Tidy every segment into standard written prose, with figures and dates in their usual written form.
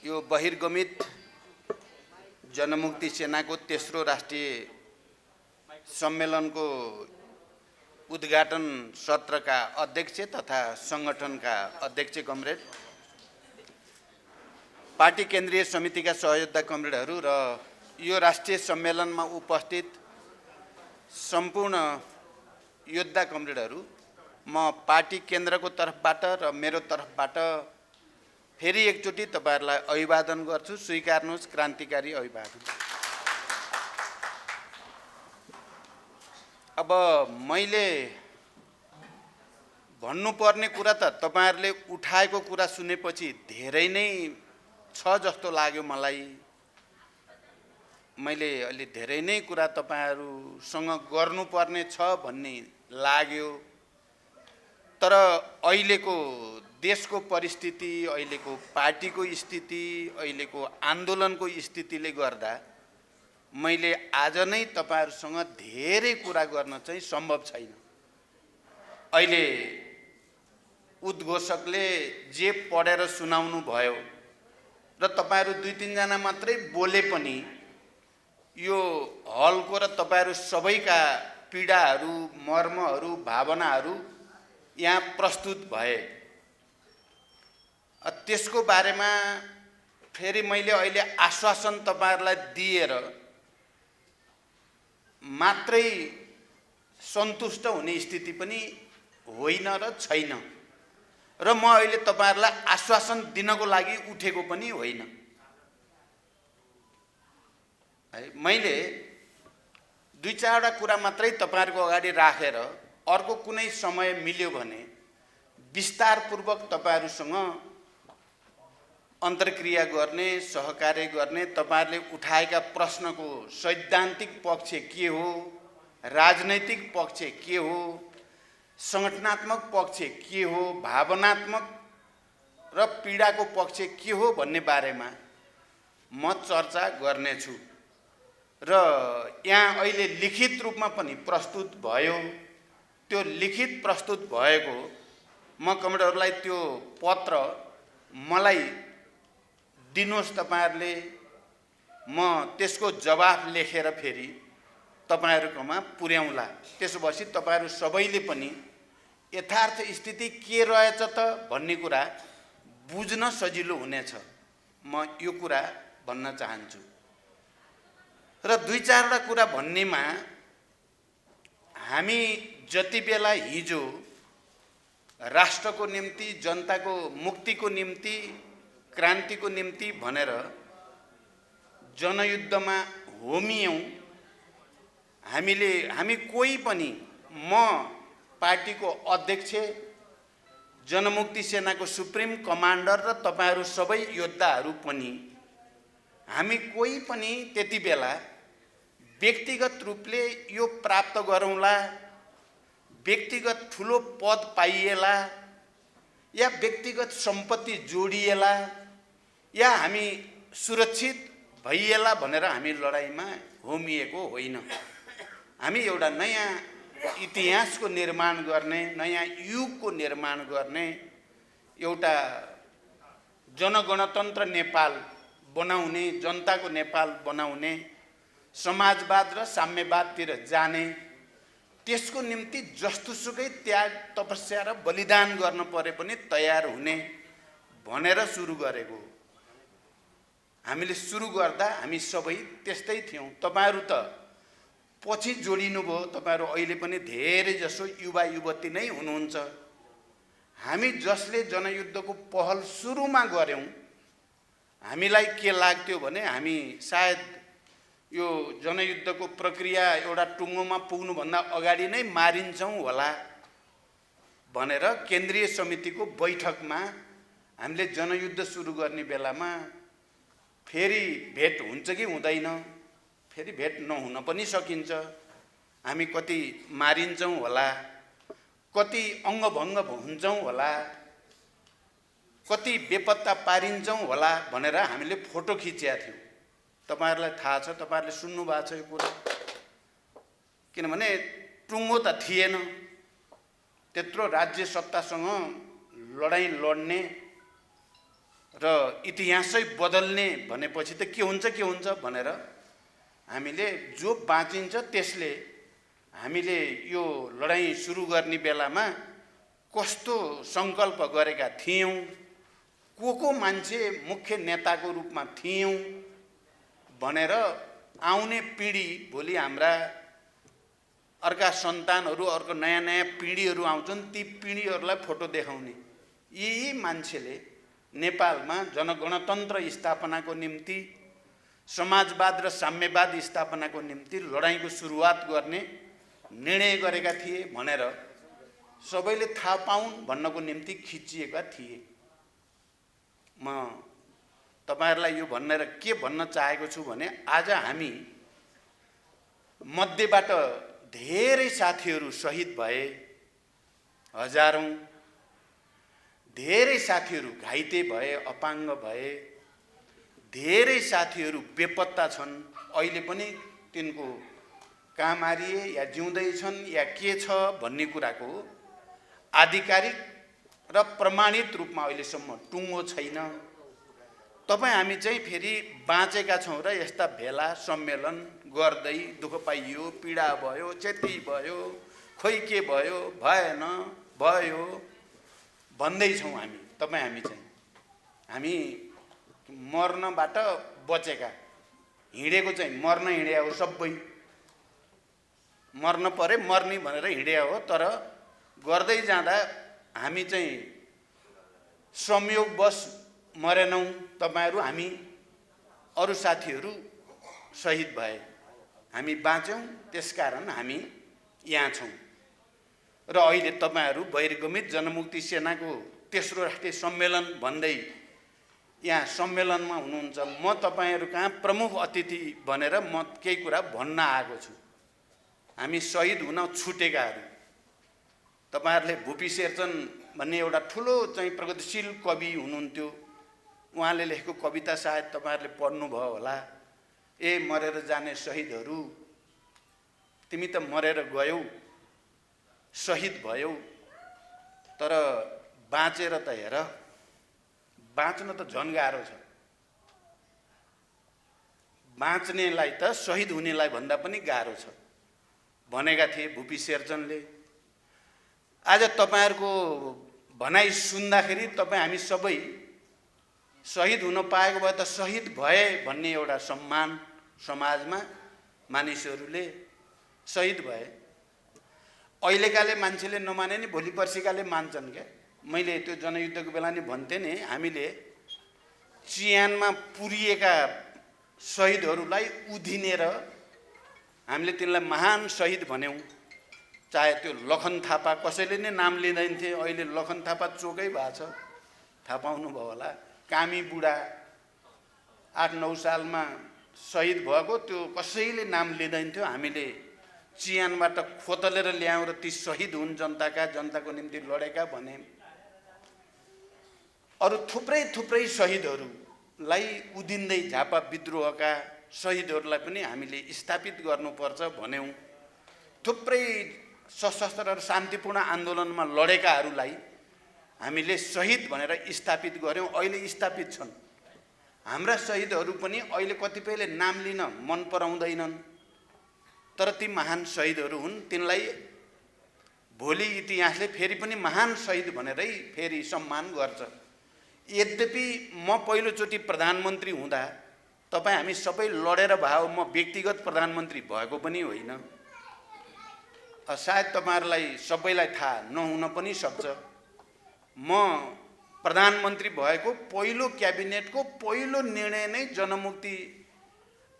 यो बहिर्गमित जनमुक्ति सेनाको तेस्रो राष्ट्रिय सम्मेलनको उद्घाटन सत्रका अध्यक्ष तथा संगठनका अध्यक्ष कमरेड, पार्टी केन्द्रीय समितिका सहयोद्धा कमरेडहरू र यो राष्ट्रिय सम्मेलनमा उपस्थित सम्पूर्ण योद्धा कमरेडहरू, म पार्टी केन्द्रको तर्फबाट र मेरो तर्फबाट फेरि एकचोटि तपाईहरुलाई अभिवादन गर्छु। स्वीकार्नुहोस् क्रान्तिकारी अभिवादन। अब मैले भन्नुपर्ने कुरा त तपाईहरुले उठाएको कुरा सुनेपछि धेरै नै छ जस्तो लाग्यो मलाई। मैले अलि धेरै नै कुरा तपाईहरुसँग गर्नुपर्ने छ भन्ने लाग्यो। तर अहिलेको देशको परिस्थिति, अहिलेको पार्टीको स्थिति, अहिलेको आन्दोलनको स्थितिले गर्दा मैले आज नै तपाईहरुसँग धेरै कुरा गर्न चाहिँ सम्भव छैन। अहिले उद्घोषकले जे पढेर सुनाउनु भयो र तपाईहरु दुई तीन जना मात्रै बोले पनि यो हलको र तपाईहरु सबैका पीडाहरू, मर्महरू, भावनाहरू यहाँ प्रस्तुत भए। त्यसको बारेमा फेरि मैले अहिले आश्वासन तपाईहरुलाई दिएर मात्रै सन्तुष्ट हुने स्थिति पनि होइन र छैन, र म अहिले तपाईहरुलाई आश्वासन दिनको लागि उठेको पनि होइन। मैले दुई चारवटा कुरा मात्रै तपाईहरुको अगाडि राखेर अर्को कुनै समय मिल्यो भने विस्तारपूर्वक तपाईहरुसँग अन्तर्क्रिया गर्ने, सहकार्य गर्ने, तपाईहरुले उठाएका प्रश्नको सैद्धान्तिक पक्ष के हो, राजनैतिक पक्ष के हो, संगठनात्मक पक्ष के हो, भावनात्मक र पीडाको पक्ष के हो भन्ने बारेमा म चर्चा गर्नेछु। र यहाँ अहिले लिखित रूपमा पनि प्रस्तुत भयो। त्यो लिखित प्रस्तुत भएको म कमरेडहरूलाई त्यो पत्र मलाई दिनुहोस् तपाईहरुले, म त्यसको जवाफ लेखेर फेरि तपाईहरुकोमा पुर्याउँला। त्यसो भएपछि तपाईहरु सबैले पनि यथार्थ स्थिति के रहेछ त भन्ने कुरा बुझ्न सजिलो हुनेछ। म यो कुरा भन्न चाहन्छु। र दुई चारवटा कुरा भन्नेमा हामी जति बेला हिजो राष्ट्रको निम्ति, जनताको मुक्तिको निम्ति, क्रान्तिको निम्ति भनेर जनयुद्धमा होमियौं, हामी कोही पनि, म पार्टीको अध्यक्ष, जनमुक्ति सेनाको सुप्रिम कमान्डर र तपाईहरु सबै योद्धाहरू पनि, हामी कोही पनि त्यति बेला व्यक्तिगत रूपले यो प्राप्त गरौँला, व्यक्तिगत ठुलो पद पाइएला या व्यक्तिगत सम्पत्ति जोडिएला या हामी सुरक्षित भइएला भनेर हामी लडाईँमा होमिएको होइन। हामी एउटा नयाँ इतिहासको निर्माण गर्ने, नयाँ युगको निर्माण गर्ने, एउटा जनगणतन्त्र नेपाल बनाउने, जनताको नेपाल बनाउने, समाजवाद र साम्यवादतिर जाने, त्यसको निम्ति जस्तोसुकै त्याग, तपस्या र बलिदान गर्न परे पनि तयार हुने भनेर सुरु गरेको। हामीले सुरु गर्दा हामी सबै त्यस्तै थियौं। तपाईहरु त पछि जोडिनु भयो, तपाईहरु अहिले पनि धेरै जसो युवा युवती नै हुनुहुन्छ। हामी जसले जनयुद्धको पहल सुरुमा गर्यौं, हामीलाई के लाग्थ्यो भने हामी सायद यो जनयुद्धको प्रक्रिया एउटा टुङ्गोमा पुग्नुभन्दा अगाडि नै मारिन्छौं होला भनेर केन्द्रीय समितिको बैठकमा हामीले जनयुद्ध सुरु गर्ने बेलामा फेरि भेट हुन्छ कि हुँदैन, फेरि भेट नहुन पनि सकिन्छ, हामी कति मारिन्छौं होला, कति अङ्गभङ्ग हुन्छौं होला, कति बेपत्ता पारिन्छौं होला भनेर हामीले फोटो खिचेका थियौं। तपाईहरुलाई थाहा छ, तपाईहरुले सुन्नु भएको छ यो कुरा। किनभने टुङ्गो त थिएन, त्यत्रो राज्य सत्तासँग लडाईँ लड्ने र इतिहासै बदल्ने भनेपछि त के हुन्छ भनेर हामीले जो बाँचिन्छ त्यसले हामीले यो लडाईँ सुरु गर्ने बेलामा कस्तो सङ्कल्प गरेका थियौँ, को मान्छे मुख्य नेताको रूपमा थियौँ भनेर आउने पिँढी, भोलि हाम्रा अर्का सन्तानहरू, अर्को नयाँ नयाँ पिँढीहरू आउँछन्, ती पिँढीहरूलाई फोटो देखाउने। यही मान्छेले नेपालमा जनगणतन्त्र स्थापनाको निम्ति, समाजवाद र साम्यवाद स्थापनाको निम्ति लडाईँको सुरुवात गर्ने निर्णय गरेका थिए भनेर सबैले थाहा पाउन् भन्नको निम्ति खिचिएका थिए। म तपाईहरुलाई यो भनेर के भन्न चाहेको छु भने आज हामी मध्येबाट धेरै साथीहरू शहीद भए, हजारौं, धेरै साथीहरू घाइते भए, अपाङ्ग भए, धेरै साथीहरू बेपत्ता छन्, अहिले पनि तिनको काम आरिए या जिउँदै छन् या के छ भन्ने कुराको आधिकारिक र प्रमाणित रूपमा अहिलेसम्म टुङ्गो छैन। तपाई हामी चाहिँ फेरि बाँचेका छौं र यस्ता भेला सम्मेलन गर्दै दुःख पाइयो, पीडा भयो, क्षति भयो, खोइ के भयो, भएन, भयो भन्दै छौं हामी। तपाई हामी मर्नबाट बचेका, हिँडेको चाहिँ मर्न हिँडे हो, सबै मर्न परे मर्नी भनेर हिँडे हो। तर गर्दै जाँदा हामी चाहिँ संयोगवश मरेनौं। तपाईहरु, हामी अरु साथीहरू शहीद भए, हामी बाँच्यौं, त्यसकारण हामी यहाँ छौं। र अहिले तपाईहरु बहिर्गमित जनमुक्ति सेनाको तेस्रो राष्ट्रिय सम्मेलन भन्दै यहाँ सम्मेलनमा हुनुहुन्छ। म तपाईहरु कहाँ प्रमुख अतिथि भनेर म केही कुरा भन्न आएको छु। हामी शहीद हुन छुटेकाहरू, तपाईहरुले भुपी शेरचन भन्ने एउटा ठुलो चाहिँ प्रगतिशील कवि हुनुहुन्थ्यो, उहाँले लेखेको कविता सायद तपाईहरुले पढ्नुभयो होला। ए मरेर जाने शहीदहरू, तिमी त मरेर गयौ, शहीद भयौ, तर बाँचेर त हेर, बाँच्न त झन् गाह्रो छ। बाँच्नेलाई त शहीद हुनेलाई भन्दा पनि गाह्रो छ भनेका थिए भुपी शेरचनले। आज तपाईहरुको भनाइ सुन्दाखेरि तपाई हामी सबै शहीद हुन पाएको भए त शहीद भए भन्ने एउटा सम्मान समाजमा मानिसहरूले शहीद भए। अहिलेकाले मान्छेले नमाने नि भोलि पर्सिकाले मान्छन् क्या। मैले त्यो जनयुद्धको बेला नि भन्थे नि, हामीले चियानमा पुरिएका शहीदहरूलाई उधिनेर हामीले तिनलाई महान शहीद भन्यौं। चाहे त्यो लखन थापा, कसैले नै नाम लिँदैन थिए, अहिले लखन थापा चोकै भएको छ, थाहा पाउनुभयो होला। कामी बुढा 8-9 सालमा शहीद भएको, त्यो कसैले नाम लिँदैन थियो। हामीले चियानबाट खोतलेर ल्यायौं र ती शहीद हुन् जनताको निम्ति लडेका भने। अरु थुप्रै शहीदहरूलाई उदिन्दै झापा विद्रोहका शहीदहरूलाई पनि हामीले स्थापित गर्नुपर्छ भन्यौं। थुप्रै सशस्त्र र शान्तिपूर्ण आन्दोलनमा लडेकाहरूलाई हामीले शहीद भनेर स्थापित गर्यौं, अहिले स्थापित छन्। हाम्रा शहीदहरू पनि अहिले कतिपयले नाम लिन मन पराउँदैनन्, तर ती महान शहीदहरू हुन्। तिनलाई भोलि इतिहासले फेरि पनि महान शहीद भनेरै फेरि सम्मान गर्छ। यद्यपि म पहिलोचोटि प्रधानमन्त्री हुँदा तपाई हामी सबै लडेर भयो, म व्यक्तिगत प्रधानमन्त्री भएको पनि होइन। सायद तपाईहरुलाई सबैलाई थाहा नहुन पनि सक्छ। म प्रधानमन्त्री भएको पहिलो क्याबिनेटको पहिलो निर्णय नै जनमुक्ति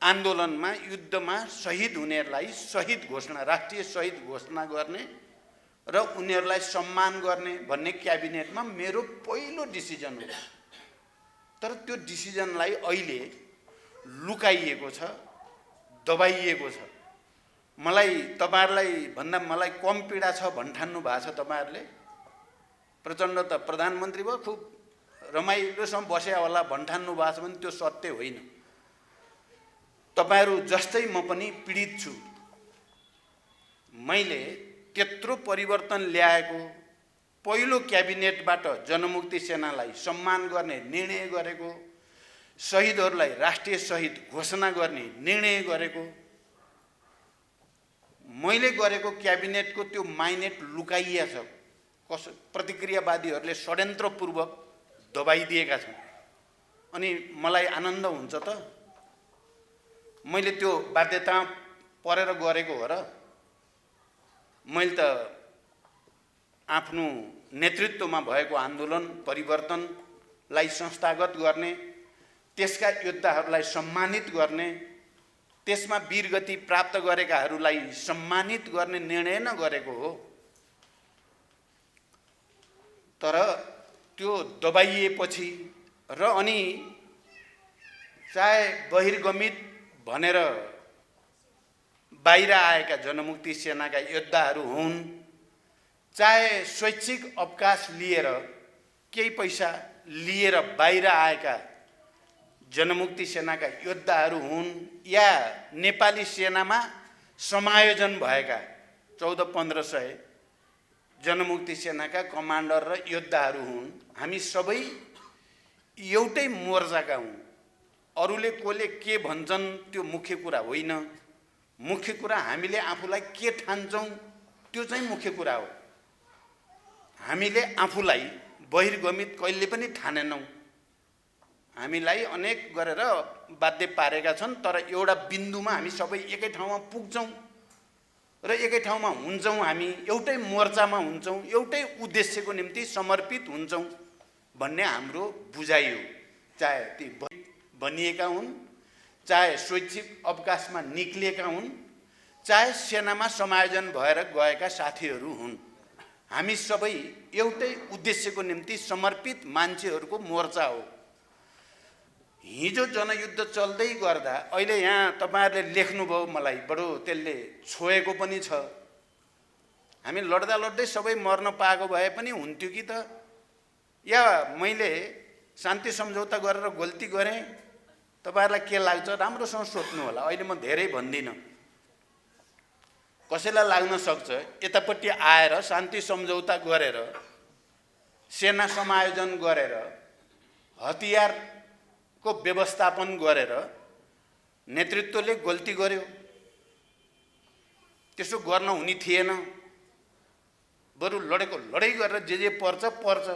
आन्दोलनमा, युद्धमा शहीद हुनेहरूलाई शहीद घोषणा, राष्ट्रिय शहीद घोषणा गर्ने र उनीहरूलाई सम्मान गर्ने भन्ने क्याबिनेटमा मेरो पहिलो डिसिजन हो। तर त्यो डिसिजनलाई अहिले लुकाइएको छ, दबाइएको छ। मलाई तपाईहरुलाई भन्दा मलाई कम पीडा छ भन्ठान्नु भएको छ तपाईहरुले। प्रचण्ड त प्रधानमन्त्री भयो, खुब रमाइलोसँग बस्या होला भन्ठान्नु भएको छ भने त्यो सत्य होइन। तपाईहरु जस्तै म पनि पीडित छु। मैले त्यत्रो परिवर्तन ल्याएको, पहिलो क्याबिनेटबाट जनमुक्ति सेनालाई सम्मान गर्ने निर्णय गरेको, शहीदहरूलाई राष्ट्रिय शहीद घोषणा गर्ने निर्णय गरेको, मैले गरेको क्याबिनेटको त्यो माइनेट लुकाइया छ। प्रतिक्रियावादीहरूले षड्यन्त्रपूर्वक दबाइदिएका छन्। अनि मलाई आनन्द हुन्छ त, मैले त्यो बाध्यता परेर गरेको हो र। मैले त आफ्नो नेतृत्वमा भएको आन्दोलन परिवर्तनलाई संस्थागत गर्ने, त्यसका योद्धाहरूलाई सम्मानित गर्ने, त्यसमा वीरगति प्राप्त गरेकाहरूलाई सम्मानित गर्ने निर्णय न गरेको हो। तर त्यो दबाइएपछि र अनि चाहे बहिर्गमित भनेर बाहिर आएका जनमुक्ति सेनाका योद्धाहरू हुन्, चाहे स्वैच्छिक अवकाश लिएर केही पैसा लिएर बाहिर आएका जनमुक्ति सेनाका योद्धाहरू हुन्, या नेपाली सेनामा समायोजन भएका 1400-1500 जनमुक्ति सेनाका कमान्डर र योद्धाहरू हुन्, हामी सबै एउटै मोर्चाका हौँ। अरूले कोले के भन्छन् त्यो मुख्य कुरा होइन। मुख्य कुरा हामीले आफूलाई के ठान्छौँ त्यो चाहिँ मुख्य कुरा हो। हामीले आफूलाई बहिर्गमित कहिले पनि ठानेनौँ। हामीलाई अनेक गरेर बाध्य पारेका छन्, तर एउटा बिन्दुमा हामी सबै एकै ठाउँमा पुग्छौँ र एकै ठाउँमा हुन्छौँ। हामी एउटै मोर्चामा हुन्छौँ, एउटै उद्देश्यको निम्ति समर्पित हुन्छौँ भन्ने हाम्रो बुझाइ हो। चाहे ती बनिएका हुन्, चाहे स्वैच्छिक अवकाशमा निक्लिएका हुन्, चाहे सेनामा समायोजन भएर गएका साथीहरू हुन्, हामी सबै एउटै उद्देश्यको निम्ति समर्पित मान्छेहरूको मोर्चा हो। हिजो जनयुद्ध चल्दै गर्दा अहिले यहाँ तपाईहरुले लेख्नुभयो, मलाई बडो त्यसले छोएको पनि छ। हामी लड्दा लड्दै सबै मर्न पाएको भए पनि हुन्थ्यो कि त, या मैले शान्ति सम्झौता गरेर गल्ती गरेँ? तपाईहरुलाई के लाग्छ? राम्रोसँग सोच्नु होला। अहिले म धेरै भन्दिनँ। कसैलाई लाग्न सक्छ यतापट्टि आएर शान्ति सम्झौता गरेर, सेना समायोजन गरेर, हतियारको व्यवस्थापन गरेर नेतृत्वले गल्ती गर्यो, त्यसो गर्न हुने थिएन। बरु लडेको लडाई गरेर जे पर्छ पर्छ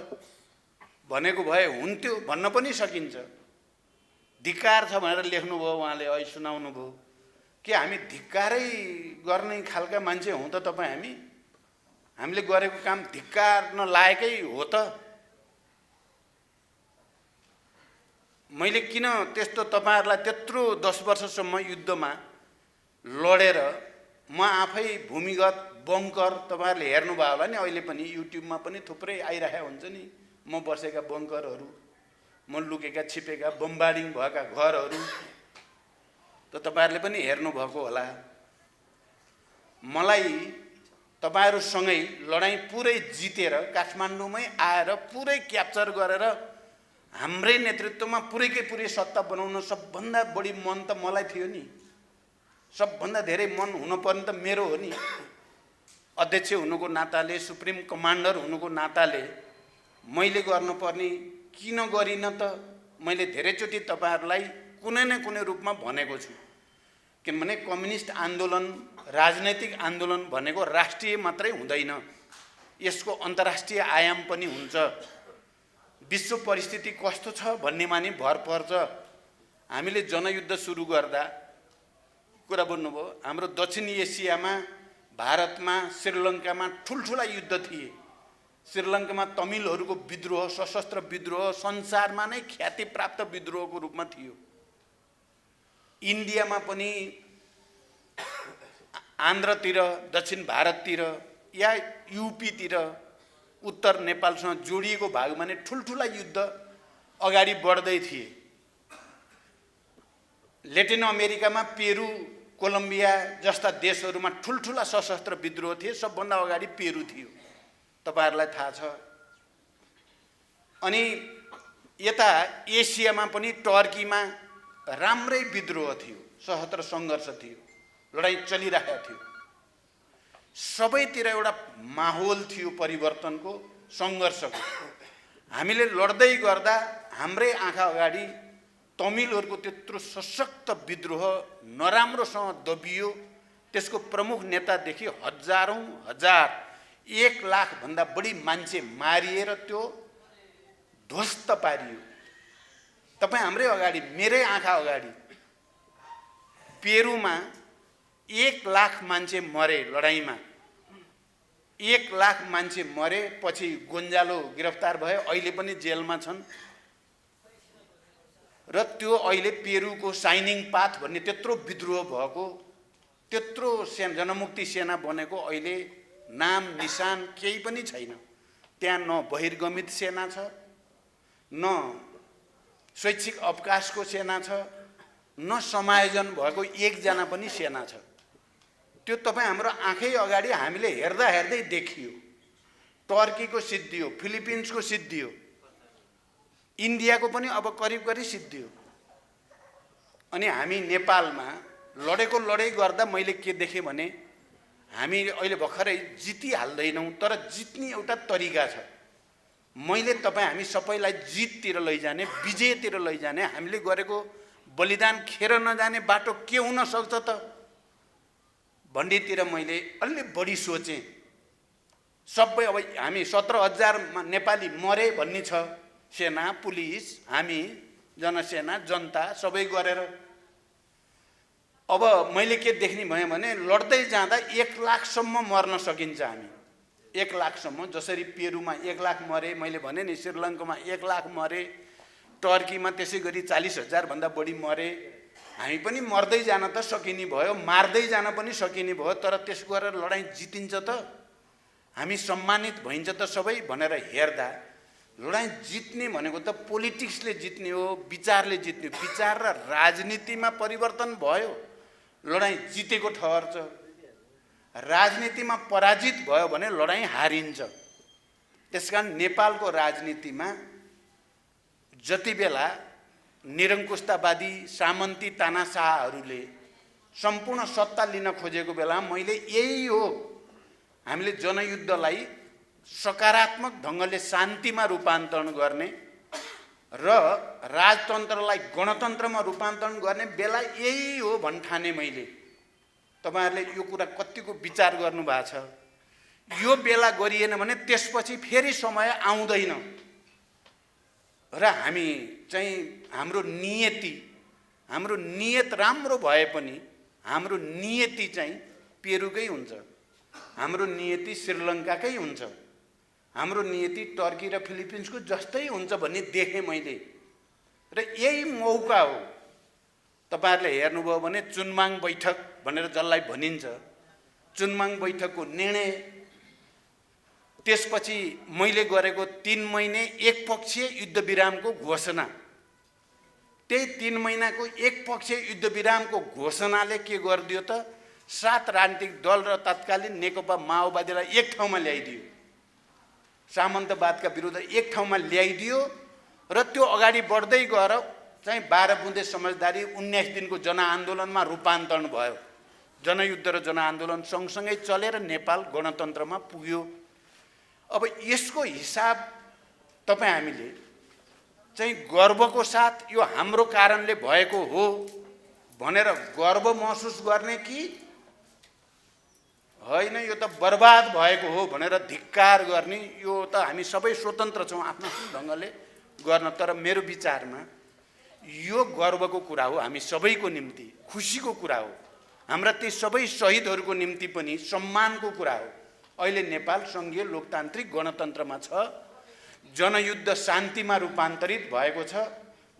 भनेको भए हुन्थ्यो भन्न पनि सकिन्छ। धिक्कार छ भनेर लेख्नुभयो उहाँले, अहिले सुनाउनु भयो कि हामी धिक्कारै गर्ने खालका मान्छे हौँ त तपाईँ? हामीले गरेको काम धिक्कार नलायकै हो त? मैले किन त्यस्तो तपाईहरुलाई त्यत्रो 10 वर्षसम्म युद्धमा लडेर म आफै भूमिगत बङ्कर, तपाईहरुले हेर्नुभयो होला नि, अहिले पनि युट्युबमा पनि थुप्रै आइरहेको हुन्छ नि, म बसेका बङ्करहरू, म लुकेका छिपेका बम्बार्डिङ भएका घरहरू त तपाईहरुले पनि हेर्नुभएको होला। मलाई तपाईहरुसँगै लडाईँ पुरै जितेर काठमाडौँमै आएर पुरै क्याप्चर गरेर हाम्रै नेतृत्वमा पुरैकै पुरै सत्ता बनाउन सबभन्दा बढी मन त मलाई थियो नि। सबभन्दा धेरै मन हुनुपर्ने त मेरो हो नि। अध्यक्ष हुनुको नाताले, सुप्रिम कमान्डर हुनुको नाताले मैले गर्नुपर्ने किन गरिन त? मैले धेरैचोटि तपाईहरुलाई कुनै न कुनै रूपमा भनेको छु। किनभने कम्युनिस्ट आन्दोलन, राजनैतिक आन्दोलन भनेको राष्ट्रिय मात्रै हुँदैन, यसको अन्तर्राष्ट्रिय आयाम पनि हुन्छ। विश्व परिस्थिति कस्तो छ भन्नेमा नि भर पर्छ। हामीले जनयुद्ध सुरु गर्दा कुरा भन्नुभयो, हाम्रो दक्षिण एसियामा, भारतमा, श्रीलङ्कामा ठुल्ठुला युद्ध थिए। श्रीलङ्कामा तमिलहरूको विद्रोह, सशस्त्र विद्रोह संसारमा नै ख्याति प्राप्त विद्रोहको रूपमा थियो। इन्डियामा पनि, आन्ध्रतिर, दक्षिण भारततिर या युपीतिर, उत्तर नेपालसँग जोडिएको भागमा नै ठुल्ठुला युद्ध अगाडि बढ्दै थिए। ल्याटिन अमेरिकामा पेरु, कोलम्बिया जस्ता देशहरूमा ठुल्ठुला सशस्त्र विद्रोह थिए। सबभन्दा अगाडि पेरु थियो, तपाईहरुलाई थाहा छ। अनि यता एसियामा पनि टर्कीमा राम्रै विद्रोह थियो, सशस्त्र सङ्घर्ष थियो, लडाईँ चलिरहेको थियो। सबैतिर एउटा माहौल थियो परिवर्तनको, सङ्घर्षको। हामीले लड्दै गर्दा हाम्रै आँखा अगाडि तमिलहरूको त्यत्रो सशक्त विद्रोह नराम्रोसँग दबियो। त्यसको प्रमुख नेतादेखि हजारौँ हजार 1 लाखभन्दा बढी मान्छे मारिएर त्यो ध्वस्त पारियो। तपाईँ हाम्रै अगाडि, मेरै आँखा अगाडि पेरुमा 1 लाख मान्छे मरे लडाइँमा। 1 लाख मान्छे मरे, पछि गोन्जालो गिरफ्तार भए, अहिले पनि जेलमा छन्। र त्यो अहिले पेरुको साइनिङ पाथ भन्ने त्यत्रो विद्रोह भएको, त्यत्रो जनमुक्ति सेना बनेको अहिले नाम निशान केही पनि छैन। त्यहाँ न बहिर्गमित सेना छ, न शैक्षिक अवकाशको सेना छ, न समायोजन भएको एकजना पनि सेना छ। त्यो तपाईँ हाम्रो आँखै अगाडि हामीले हेर्दा हेर्दै देखियो। टर्कीको सिद्धियो, फिलिपिन्सको सिद्धियो, इन्डियाको पनि अब करिब करिब सिद्धियो। अनि हामी नेपालमा लडेको लडाइँ गर्दा मैले के देखेँ भने हामी अहिले भर्खरै जितिहाल्दैनौँ, तर जित्ने एउटा तरिका छ। मैले तपाईँ हामी सबैलाई जिततिर लैजाने, विजयतिर लैजाने, हामीले गरेको बलिदान खेर नजाने बाटो के हुन सक्छ त भन्नेतिर मैले अलि बढी सोचेँ। सबै अब हामी 17,000 नेपाली मरे भन्ने छ, सेना, पुलिस, हामी, जनसेना, जनता सबै गरेर। अब मैले के देख्ने भएँ भने लड्दै जाँदा 1 लाखसम्म मर्न सकिन्छ हामी। 1 लाखसम्म, जसरी पेरुमा 1 लाख मरे, मैले भने नि श्रीलङ्कामा 1 लाख मरे, टर्कीमा त्यसै गरी 40,000 भन्दा बढी मरे। हामी पनि मर्दै जान त सकिने भयो, मार्दै जान पनि सकिने भयो, तर त्यसो गरेर लडाइँ जितिन्छ त, हामी सम्मानित भइन्छ त सबै भनेर हेर्दा लडाइँ जित्ने भनेको त पोलिटिक्सले जित्ने हो, विचारले जित्ने हो। विचार र राजनीतिमा परिवर्तन भयो, लडाइँ जितेको ठहर्छ। राजनीतिमा पराजित भयो भने लडाइँ हारिन्छ। त्यसकारण नेपालको राजनीतिमा जति बेला निरङ्कुशतावादी सामन्ती तानाशाहहरूले सम्पूर्ण सत्ता लिन खोजेको बेला मैले यही हो, हामीले जनयुद्धलाई सकारात्मक ढङ्गले शान्तिमा रूपान्तरण गर्ने र राजतन्त्रलाई गणतन्त्रमा रूपान्तरण गर्ने बेला यही हो भन्ठाने मैले। तपाईहरुले यो कुरा कतिको विचार गर्नु भएको छ? यो बेला गरिएन भने त्यसपछि फेरि समय आउँदैन र हामी चाहिँ हाम्रो नियत राम्रो भए पनि हाम्रो नियति चाहिँ पेरुकै हुन्छ, हाम्रो नियति श्रीलङ्काकै हुन्छ, हाम्रो नियति टर्की र फिलिपिन्सको जस्तै हुन्छ भन्ने देखेँ मैले। र यही मौका हो। तपाईहरुले हेर्नुभयो भने चुनमाङ बैठक भनेर जसलाई भनिन्छ, चुनमाङ बैठकको निर्णय, त्यसपछि मैले गरेको 3 महिने एकपक्षीय युद्धविरामको घोषणा, त्यही 3 महिनाको एकपक्षीय युद्धविरामको घोषणाले के गरिदियो त 7 राजनीतिक दल र तत्कालीन नेकपा माओवादीलाई एक ठाउँमा ल्याइदियो, सामन्तवादका विरुद्ध एक ठाउँमा ल्याइदियो र त्यो अगाडि बढ्दै गएर चाहिँ 12 बुँदे समझदारी 19 दिनको जनआन्दोलनमा रूपान्तरण भयो। जनयुद्ध र जनआन्दोलन सँगसँगै चलेर नेपाल गणतन्त्रमा पुग्यो। अब यसको हिसाब तपाईँ हामीले चाहिँ गर्वको साथ यो हाम्रो कारणले भएको हो भनेर गर्व महसुस गर्ने कि होइन यो त बर्बाद भएको हो भनेर धिक्कार गर्ने, यो त हामी सबै स्वतन्त्र छौँ आफ्नो ढङ्गले गर्न। तर मेरो विचारमा यो गर्वको कुरा हो, हामी सबैको निम्ति खुसीको कुरा हो, हाम्रा ती सबै शहीदहरूको निम्ति पनि सम्मानको कुरा हो। अहिले नेपाल सङ्घीय लोकतान्त्रिक गणतन्त्रमा छ, जनयुद्ध शान्तिमा रूपान्तरित भएको छ,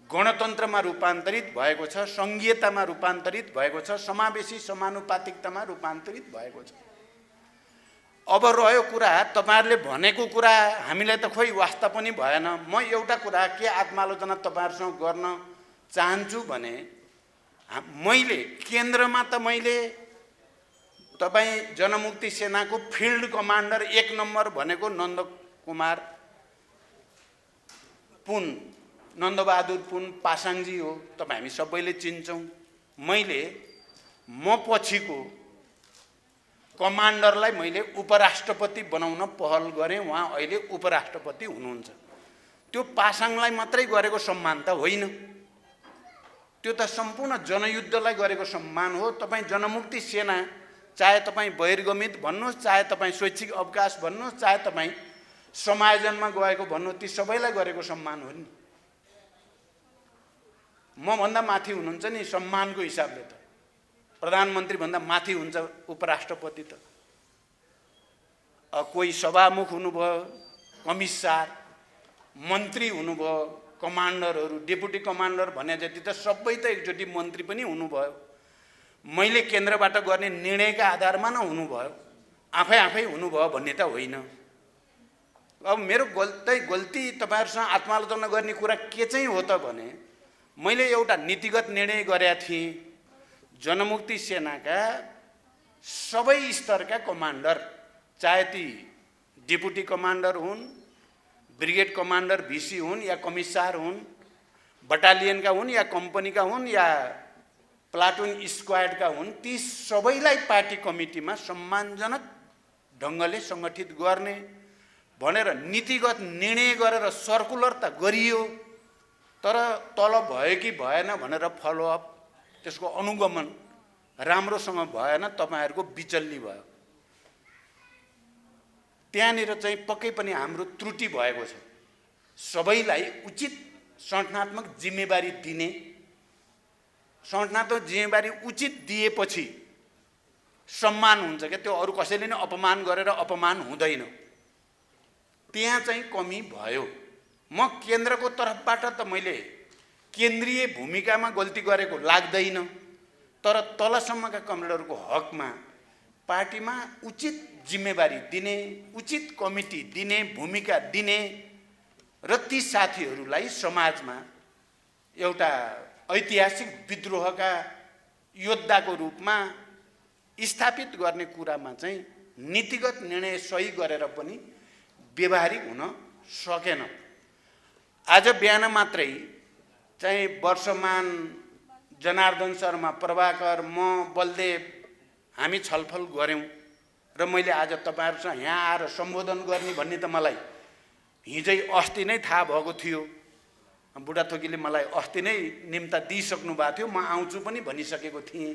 गणतन्त्रमा रूपान्तरित भएको छ, सङ्घीयतामा रूपान्तरित भएको छ, समावेशी समानुपातिकतामा रूपान्तरित भएको छ। अब रह्यो कुरा तपाईहरुले भनेको कुरा, हामीलाई त खोइ वास्ता पनि भएन। म एउटा कुरा के आत्मालोचना तपाईहरुसँग गर्न चाहन्छु भने मैले केन्द्रमा त मैले तपाईँ जनमुक्ति सेनाको फिल्ड कमान्डर 1 नम्बर भनेको नन्दकुमार पुन, नन्दबहादुर पुन पासाङजी हो, तपाईँ हामी सबैले चिन्छौँ। म पछिको कमान्डरलाई मैले उपराष्ट्रपति बनाउन पहल गरेँ, उहाँ अहिले उपराष्ट्रपति हुनुहुन्छ। त्यो पासाङलाई मात्रै गरेको सम्मान त होइन, त्यो त सम्पूर्ण जनयुद्धलाई गरेको सम्मान हो। तपाईँ जनमुक्ति सेना, चाहे तपाईँ बहिर्गमित भन्नुहोस्, चाहे तपाईँ स्वैच्छिक अवकाश भन्नुहोस्, चाहे तपाईँ समायोजनमा गएको भन्नुहोस्, ती सबैलाई गरेको सम्मान हो नि। मभन्दा माथि हुनुहुन्छ नि सम्मानको हिसाबले त, प्रधानमन्त्री भन्दा माथि हुन्छ उपराष्ट्रपति त। कोही सभामुख हुनुभयो, कमिसार, मन्त्री हुनुभयो, कमान्डरहरू, डेपुटी कमान्डर भने जति त सबै त एकचोटि मन्त्री पनि हुनुभयो। मैले केन्द्रबाट गर्ने निर्णयका आधारमा न हुनुभयो, आफै हुनुभयो भन्ने त होइन। अब मेरो गल्ती तपाईँहरूसँग आत्मालोचना गर्ने कुरा के चाहिँ हो त भने, मैले एउटा नीतिगत निर्णय गरेका थिएँ, जनमुक्ति सेनाका सबै स्तरका कमान्डर, चाहे ती डेपुटी कमान्डर हुन्, ब्रिगेड कमान्डर भिसी हुन्, या कमिसार हुन्, बटालियनका हुन्, या कम्पनीका हुन्, या प्लाटुन स्क्वाडका हुन्, ती सबैलाई पार्टी कमिटीमा सम्मानजनक ढङ्गले सङ्गठित गर्ने भनेर नीतिगत निर्णय गरेर सर्कुलर त गरियो, तर तल भयो कि भएन भनेर फलोअप, त्यसको अनुगमन राम्रोसँग भएन, तपाईँहरूको बिचल्ली भयो। त्यहाँनिर चाहिँ पक्कै पनि हाम्रो त्रुटि भएको छ। सबैलाई उचित संगठनात्मक जिम्मेवारी दिने, संगठनात्मक जिम्मेवारी उचित दिएपछि सम्मान हुन्छ क्या, त्यो अरू कसैले नै अपमान गरेर अपमान हुँदैन। त्यहाँ चाहिँ कमी भयो। म केन्द्रको तर्फबाट त मैले केन्द्रीय भूमिकामा गल्ती गरेको लाग्दैन, तर तलसम्मका कमान्डरको हकमा पार्टीमा उचित जिम्मेवारी दिने, उचित कमिटी दिने, भूमिका दिने र ती साथीहरूलाई समाजमा एउटा ऐतिहासिक विद्रोहका योद्धाको रूपमा स्थापित गर्ने कुरामा चाहिँ नीतिगत निर्णय सही गरेर पनि व्यवहारिक हुन सकेन। आज बिहान मात्रै चाहिँ वर्षमान, जनार्दन शर्मा, प्रभाकर, म, बलदेव हामी छलफल गऱ्यौँ र मैले आज तपाईँहरूसँग यहाँ आएर सम्बोधन गर्ने भन्ने त मलाई हिजै अस्ति नै थाहा भएको थियो। बुढाथोकीले मलाई अस्ति नै निम्ता दिइसक्नु भएको थियो, म आउँछु पनि भनिसकेको थिएँ।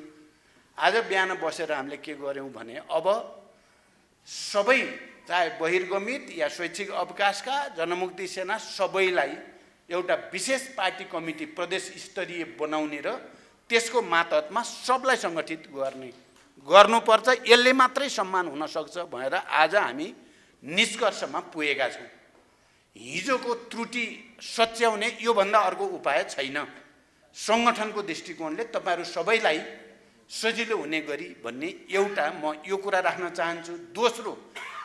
आज बिहान बसेर हामीले के गर्यौँ भने, अब सबै चाहे बहिर्गमित या स्वैच्छिक अवकाशका, जनमुक्ति सेना सबैलाई एउटा विशेष पार्टी कमिटी प्रदेश स्तरीय बनाउने र त्यसको मातहतमा सबलाई सङ्गठित गर्नुपर्छ। यसले मात्रै सम्मान हुन सक्छ भनेर आज हामी निष्कर्षमा पुगेका छौँ। हिजोको त्रुटि सच्याउने योभन्दा अर्को उपाय छैन। सङ्गठनको दृष्टिकोणले तपाईँहरू सबैलाई सजिलो हुने गरी भन्ने एउटा म यो कुरा राख्न चाहन्छु। दोस्रो,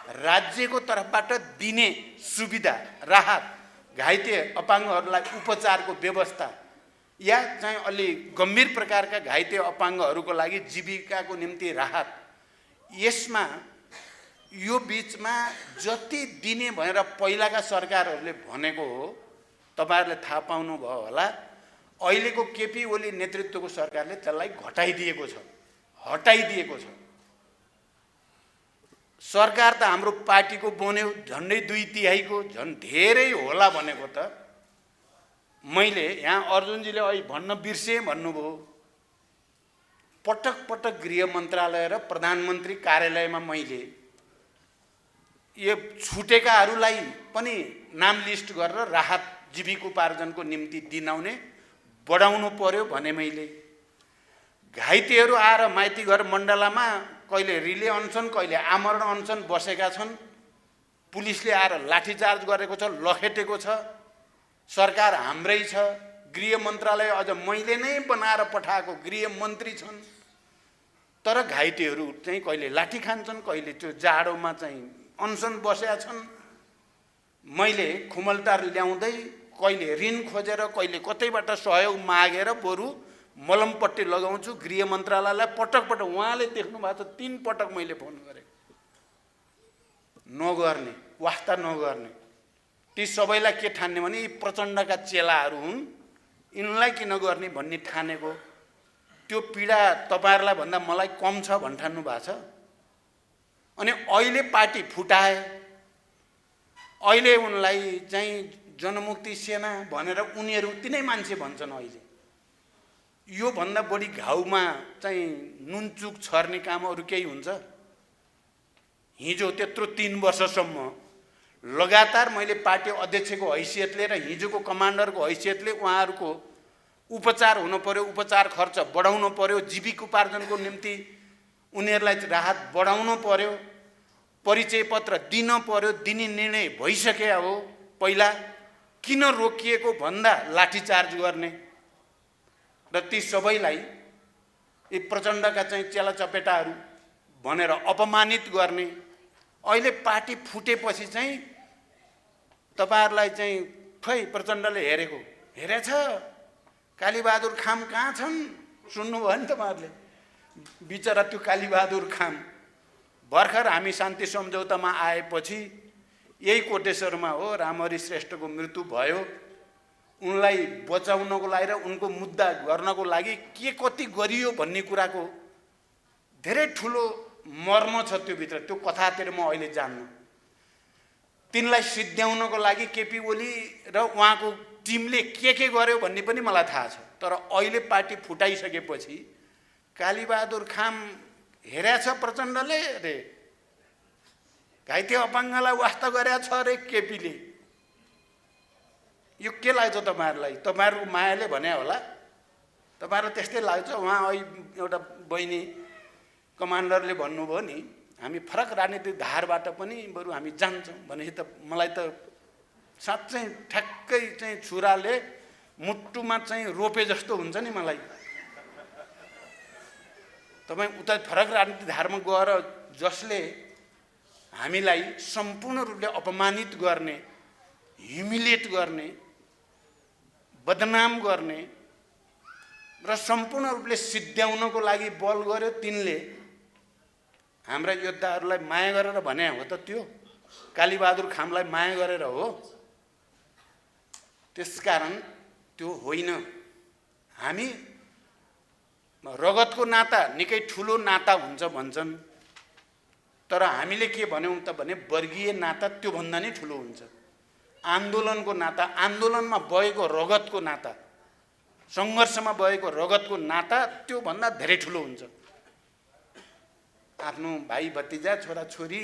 राज्यको तर्फबाट दिने सुविधा, राहत, घाइते अपाङ्गहरूलाई उपचारको व्यवस्था या चाहिँ अलि गम्भीर प्रकारका घाइते अपाङ्गहरूको लागि जीविकाको निम्ति राहत, यसमा यो बिचमा जति दिने भनेर पहिलाका सरकारहरूले भनेको हो, तपाईँहरूले थाहा पाउनुभयो होला, अहिलेको केपी ओली नेतृत्वको सरकारले त्यसलाई घटाइदिएको छ, हटाइदिएको छ। सरकार त हाम्रो पार्टीको बन्यो, झन्डै 2/3 झन् धेरै होला भनेको त मैले यहाँ अर्जुनजीले अहिले भन्न बिर्सेँ भन्नुभयो। पटक पटक गृह मन्त्रालय र प्रधानमन्त्री कार्यालयमा मैले यो छुटेकाहरूलाई पनि नाम लिस्ट गरेर राहत जीविकोपार्जनको निम्ति दिनाउने बढाउनु पर्यो भने मैले। घाइतेहरू आएर माइतीघर मण्डलामा कहिले रिले अनसन, कहिले आमरण अनसन बसेका छन्। पुलिसले आएर लाठीचार्ज गरेको छ, लखेटेको छ। सरकार हाम्रै छ, गृह मन्त्रालय अझ मैले नै बनाएर पठाएको गृह मन्त्री छन्, तर घाइतेहरू चाहिँ कहिले लाठी खान्छन्, कहिले त्यो जाडोमा चाहिँ अनसन बसेका छन्। मैले खुमलटार ल्याउँदै कहिले ऋण खोजेर, कहिले कतैबाट सहयोग मागेर बरु मलमपट्टि लगाउँछु गृह मन्त्रालयलाई। पटक पटक उहाँले देख्नु भएको छ, 3 पटक मैले फोन गरेँ, नगर्ने, वास्ता नगर्ने। ती सबैलाई के ठान्ने भने यी प्रचण्डका चेलाहरू हुन्, यिनलाई किन गर्ने भन्ने ठानेको। त्यो पीडा तपाईँहरूलाई भन्दा मलाई कम छ भन्ठान्नु भएको छ। अनि अहिले पार्टी फुटाए, अहिले उनलाई चाहिँ जनमुक्ति सेना भनेर उनीहरू तिनै मान्छे भन्छन्। अहिले यो भन्दा बढी घाउमा चाहिँ नुनचुक छर्ने काम अरू केही हुन्छ? हिजो त्यत्रो 3 वर्षसम्म लगातार मैले पार्टी अध्यक्षको हैसियतले र हिजोको कमान्डरको हैसियतले उहाँहरूको उपचार हुनु पर्यो, उपचार खर्च बढाउनु पर्यो, जीविकोपार्जनको निम्ति उनीहरूलाई राहत बढाउनु पर्यो, परिचय पत्र दिन पर्यो, दिने निर्णय भइसक्यो हो। पहिला किन रोकिएको भन्दा लाठीचार्ज गर्ने र ती सबैलाई यी प्रचण्डका चाहिँ चेला चपेटाहरू भनेर अपमानित गर्ने। अहिले पार्टी फुटेपछि चाहिँ तपाईहरुलाई चाहिँ खै प्रचण्डले हेरेछ, कालीबहादुर खाम कहाँ छन्? सुन्नुभयो नि तपाईहरुले? बिचरा त्यो कालीबहादुर खाम भर्खर हामी शान्ति सम्झौतामा आएपछि यही कोटेश्वरमा हो रामहरि श्रेष्ठको मृत्यु भयो। उनलाई बचाउनको लागि र उनको मुद्दा गर्नको लागि के कति गरियो भन्ने कुराको धेरै ठुलो मर्म छ त्यो भित्र। त्यो कथातिर म अहिले जान्न। तिनलाई सिद्ध्याउनको लागि केपी ओली र उहाँको टिमले के गर्यो भन्ने पनि मलाई थाहा छ। तर अहिले पार्टी फुटाइसकेपछि कालीबहादुर खाम हेरेछ प्रचण्डले रे, घाइते अपाङ्गलाई वास्ता गरेछ रे केपीले। यो के लाग्छ तपाईहरुलाई? तपाईहरुको मायाले भने होला, तपाईहरु त्यस्तै लाग्छ। उहाँ एउटा बहिनी कमान्डरले भन्नुभयो नि, हामी फरक राजनीतिक धारबाट पनि बरु हामी जान्छौँ भनेपछि त मलाई त साँच्चै ठ्याक्कै चाहिँ छुराले मुट्टुमा चाहिँ रोपे जस्तो हुन्छ नि मलाई। तपाई उता फरक राजनीतिक धारमा गएर जसले हामीलाई सम्पूर्ण रूपले अपमानित गर्ने, ह्युमिलिएट गर्ने, बदनाम गर्ने र सम्पूर्ण रूपले सिद्ध्याउनको लागि बल गर्यो, तिनले हाम्रा योद्धाहरूलाई माया गरेर भने हो त? त्यो कालीबहादुर खामलाई माया गरेर हो? त्यसकारण त्यो होइन। हामी रगतको नाता निकै ठुलो नाता हुन्छ भन्छन्, तर हामीले के भन्यौं त भने वर्गीय नाता त्यो भन्दा नै ठुलो हुन्छ। आन्दोलनको नाता, आन्दोलनमा बगेको रगतको नाता, संघर्षमा बगेको रगतको नाता त्यो भन्दा धेरै ठुलो हुन्छ। आफ्नो भाइ भतिजा छोरा छोरी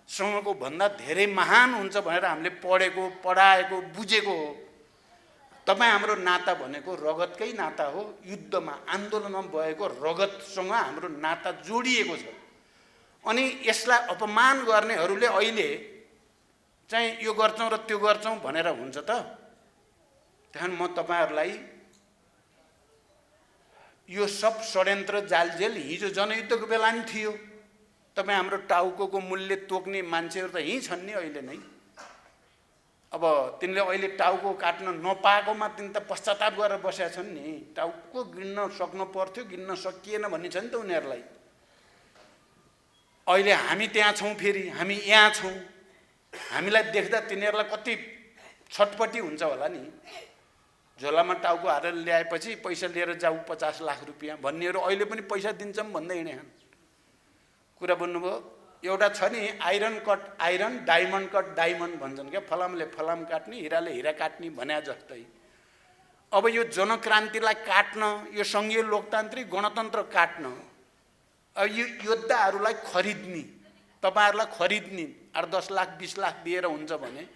सँगको भन्दा धेरै महान हुन्छ भनेर हामीले पढेको, पढाएको, बुझेको हो। तपाई हाम्रो नाता भनेको रगतकै नाता हो। युद्धमा, आन्दोलनमा बगेको रगतसँग हाम्रो नाता जोडिएको छ। अनि यसलाई अपमान गर्नेहरूले अहिले चाहिँ यो गर्छौं र त्यो गर्छौं भनेर हुन्छ त? त्यहाँ म तपाईहरुलाई यो सब षड्यन्त्र जालजेल हिजो जनयुद्धको बेला नि थियो। तपाई हाम्रो टाउको मूल्य तोक्ने मान्छेहरु त यही छन् नि अहिले नै। अब तिनले अहिले टाउको काट्न नपाएकोमा तिन त पश्चाताप गरेर बसेका छन् नि। टाउको गिन्न सक्नु पर्थ्यो, गिन्न सकिएन भन्ने छ नि त उनीहरुलाई। अहिले हामी त्यहाँ छौं, फेरि हामी यहाँ छौं। हामीलाई देख्दा तिनीहरुलाई कति छटपटी हुन्छ होला नि। झोलामा टाउको हालेर ल्याएपछि पैसा लिएर जाऊ 50 लाख रुपैयाँ भन्नेहरु अहिले पनि पैसा दिन्छौं भन्दै हिँडेछन्। कुरा बुझ्नुभयो? एउटा छ नि iron cut iron, diamond cut diamond भन्छन् क्या। फलामले फलाम काट्ने, हिराले हिरा काट्ने भन्या जस्तै। अब यो जनक्रान्तिलाई काट्न, यो संघीय लोकतान्त्रिक गणतन्त्र काट्न, अब यो योद्धाहरूलाई खरिद्ने, तपाईहरुलाई खरिद्ने 8-10 लाख 20 लाख दिएर हुन्छ भने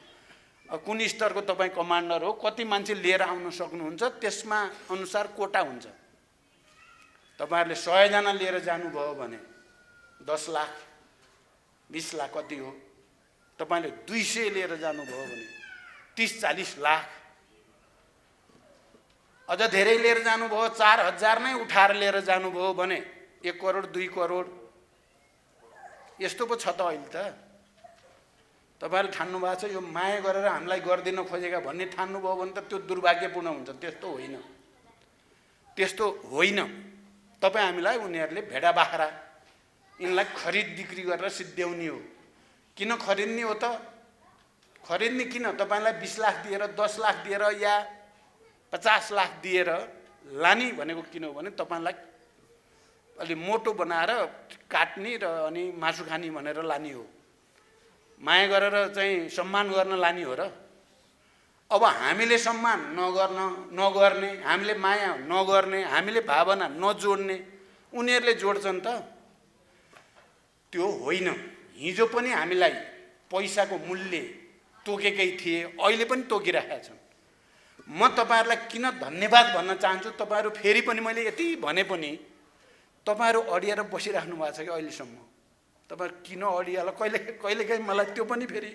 कुन स्तरको तपाई कमान्डर हो, कति मान्छे लिएर आउन सक्नुहुन्छ, त्यसमा अनुसार कोटा हुन्छ। तपाईहरुले 100 जना लिएर जानुभयो भने 10 लाख 20 लाख कति हो? तपाईले 200 लिएर जानुभयो भने 30-40 लाख। अझ धेरै लिएर जानुभयो, 4000 नै उठाएर लिएर जानुभयो भने 1 करोड 2 करोड यस्तो पो छ त अहिले त। तपाईहरुले ठान्नु भएको छ यो माया गरेर हामीलाई गर्दिन खोजेका भन्ने ठान्नुभयो भने त त्यो दुर्भाग्यपूर्ण हुन्छ। त्यस्तो होइन, त्यस्तो होइन। तपाई हामीलाई उनीहरुले भेडा बाख्रा यिनलाई खरिद बिक्री गरेर सिद्ध्याउने हो। किन खरिद्ने हो त? खरिद्ने किन? तपाईलाई 20 लाख दिएर, 10 लाख दिएर या 50 लाख दिएर लाने भनेको किन हो भने तपाईलाई अलि मोटो बनाएर काट्ने र अनि मासु खाने भनेर लाने हो। माया गरेर चाहिँ सम्मान गर्न लाने हो र? अब हामीले सम्मान नगर्ने, हामीले माया नगर्ने, हामीले भावना नजोड्ने, उनीहरूले जोड्छन् त? त्यो होइन। हिजो पनि हामीलाई पैसाको मूल्य तोकेकै थिए, अहिले पनि तोकिरहेका छन्। म तपाईँहरूलाई किन धन्यवाद भन्न चाहन्छु, तपाईँहरू फेरि पनि मैले यति भने पनि तपाईँहरू अडिएर बसिराख्नु भएको छ कि अहिलेसम्म। तपाईँहरू किन अडियाला, कहिलेकाहीँ मलाई त्यो पनि फेरि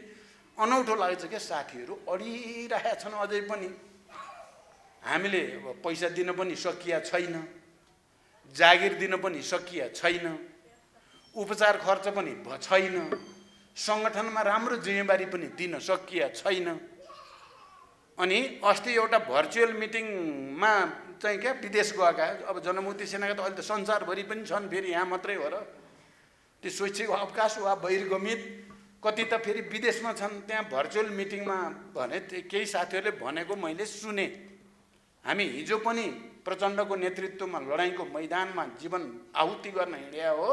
अनौठो लाग्छ क्या, साथीहरू अडिरहेका छन् अझै पनि। हामीले पैसा दिन पनि सकिया छैन, जागिर दिन पनि सकिया छैन, उपचार खर्च पनि छैन, सङ्गठनमा राम्रो जिम्मेवारी पनि दिन सकिया छैन। अनि अस्ति एउटा भर्चुअल मिटिङमा चाहिँ क्या विदेश गएका, अब जनमुक्ति सेनाका त अहिले त संसारभरि पनि छन्, फेरि यहाँ मात्रै हो र? त्यो शैक्षिक अवकाश वा बहिर्गमित कति त फेरि विदेशमा छन्। त्यहाँ भर्चुअल मिटिङमा भने केही साथीहरूले भनेको मैले सुने, हामी हिजो पनि प्रचण्डको नेतृत्वमा लडाइँको मैदानमा जीवन आहुति गर्न हिँड्या हो।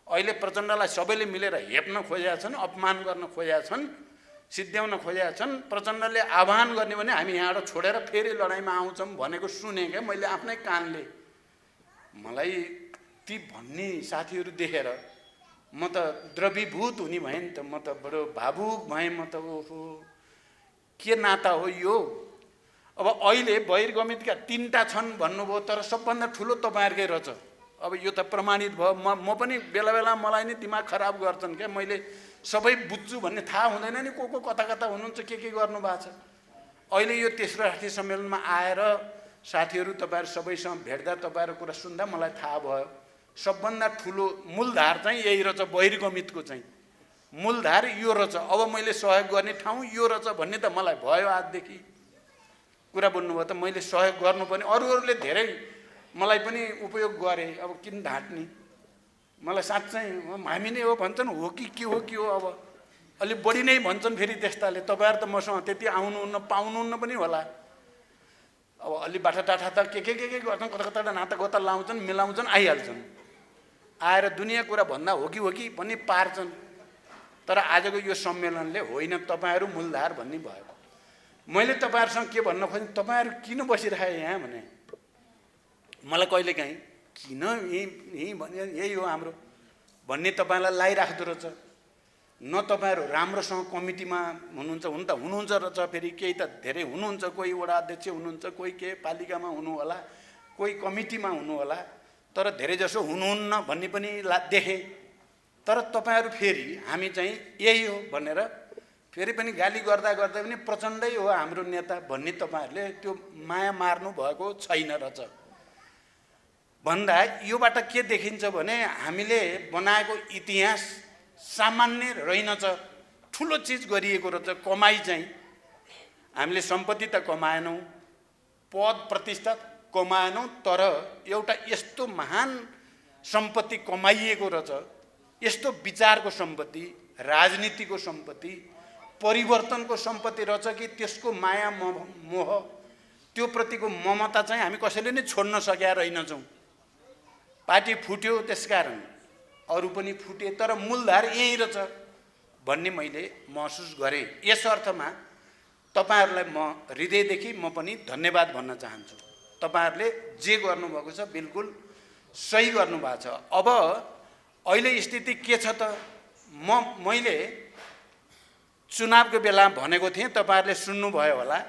अहिले प्रचण्डलाई सबैले मिलेर हेप्न खोजेका छन्, अपमान गर्न खोजेका छन्, सिद्ध्याउन खोजेका छन्। प्रचण्डले आह्वान गर्ने भने हामी यहाँबाट छोडेर फेरि लडाइँमा आउँछौँ भनेको सुने क्या मैले आफ्नै कानले। मलाई ती भन्ने साथीहरू देखेर म त द्रवीभूत हुने भएँ नि त। म त बडो भावुक भएँ। म त ओहो, के नाता हो यो? अब अहिले बहिर्गमितका 3टा छन् भन्नुभयो, तर सबभन्दा ठुलो तपाईँहरूकै रहेछ। अब यो त प्रमाणित भयो। म पनि बेला बेला मलाई नै दिमाग खराब गर्छन् क्या, मैले सबै बुझ्छु भन्ने थाहा हुँदैन नि को कता कता हुनुहुन्छ, के गर्नु भएको छ। अहिले यो तेस्रो राष्ट्रिय सम्मेलनमा आएर साथीहरू तपाईँहरू सबैसँग भेट्दा तपाईँहरूको कुरा सुन्दा मलाई थाहा भयो, सबभन्दा ठुलो मूलधार चाहिँ यही रहेछ। बहिर्गमितको चाहिँ मूलधार यो रहेछ। अब मैले सहयोग गर्ने ठाउँ यो रहेछ भन्ने त मलाई भयो। आजदेखि कुरा बुझ्नुभयो त? मैले सहयोग गर्नुपर्ने, अरूहरूले धेरै मलाई पनि उपयोग गरे, अब किन ढाँट्ने? मलाई साँच्चै हामी नै हो भन्छन्, हो कि के हो अब अलि बढी नै भन्छन् फेरि त्यस्ताले। तपाईँहरू त मसँग त्यति आउनुहुन्न, पाउनुहुन्न पनि होला। अब अलि बाठाटाठा त के गर्छन्, कता कता नाता गोता लाउँछन्, मिलाउँछन्, आइहाल्छन्। आएर दुनियाँ कुरा भन्दा हो कि भन्ने पार्छन्। तर आजको यो सम्मेलनले होइन, तपाईँहरू मूलधार भन्ने भयो। मैले तपाईँहरूसँग के भन्न खोजेँ, तपाईँहरू किन बसिरहे यहाँ भने मलाई कहिलेकाहीँ किन यहीँ भने यही हो हाम्रो भन्ने तपाईँलाई लागिराख्दो रहेछ। न तपाईँहरू राम्रोसँग कमिटीमा हुनुहुन्छ, हुन त हुनुहुन्छ रहेछ, फेरि केही त धेरै हुनुहुन्छ, कोही वडा अध्यक्ष हुनुहुन्छ, कोही के पालिकामा हुनु होला, कोही कमिटीमा हुनु होला, तर धेरै जसो हुनुहुन्न भन्ने पनि देखेँ। तर तपाईँहरू फेरि हामी चाहिँ यही हो भनेर फेरि पनि गाली गर्दा पनि प्रचण्डै हो हाम्रो नेता भन्ने तपाईँहरूले त्यो माया मार्नु भएको छैन रहेछ। भन्दा योबाट के देखिन्छ भने हामीले बनाएको इतिहास सामान्य रहेनछ, ठुलो चिज गरिएको रहेछ। कमाइ चाहिँ हामीले सम्पत्ति त कमाएनौँ, पद प्रतिष्ठा कमाएनौँ, तर एउटा यस्तो महान सम्पत्ति कमाइएको रहेछ, यस्तो विचारको सम्पत्ति, राजनीतिको सम्पत्ति, परिवर्तनको सम्पत्ति रहेछ कि त्यसको माया मोह, त्यो प्रतिको ममता चाहिँ हामी कसैले नै छोड्न सकेका रहेनछौँ। पार्टी फुट्यो त्यसकारण अरू पनि फुटे, तर मूलधार यही रहेछ भन्ने मैले महसुस गरेँ। यस अर्थमा तपाईँहरूलाई म हृदयदेखि म पनि धन्यवाद भन्न चाहन्छु। तपाईँहरूले जे गर्नुभएको छ बिल्कुल सही गर्नुभएको छ। अब अहिले स्थिति के छ त? मैले चुनावको बेला भनेको थिएँ, तपाईँहरूले सुन्नुभयो होला,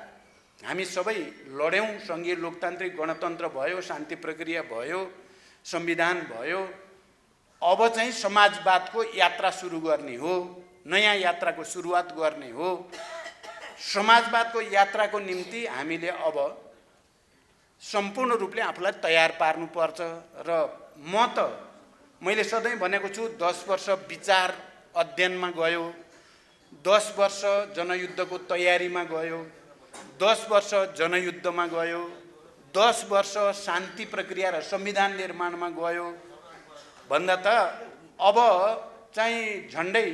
हामी सबै लड्यौँ, सङ्घीय लोकतान्त्रिक गणतन्त्र भयो, शान्ति प्रक्रिया भयो, संविधान भयो। अब चाहिँ समाजवादको यात्रा सुरु गर्ने हो, नयाँ यात्राको सुरुवात गर्ने हो। समाजवादको यात्राको निम्ति हामीले अब सम्पूर्ण रूपले आफूलाई तयार पार्नुपर्छ। र मैले सधैँ भनेको छु, 10 वर्ष विचार अध्ययनमा गयो, 10 वर्ष जनयुद्धको तयारीमा गयो, 10 वर्ष जनयुद्धमा गयो, 10 वर्ष शान्ति प्रक्रिया र संविधान निर्माणमा गयो भन्दा त अब चाहिँ झन्डै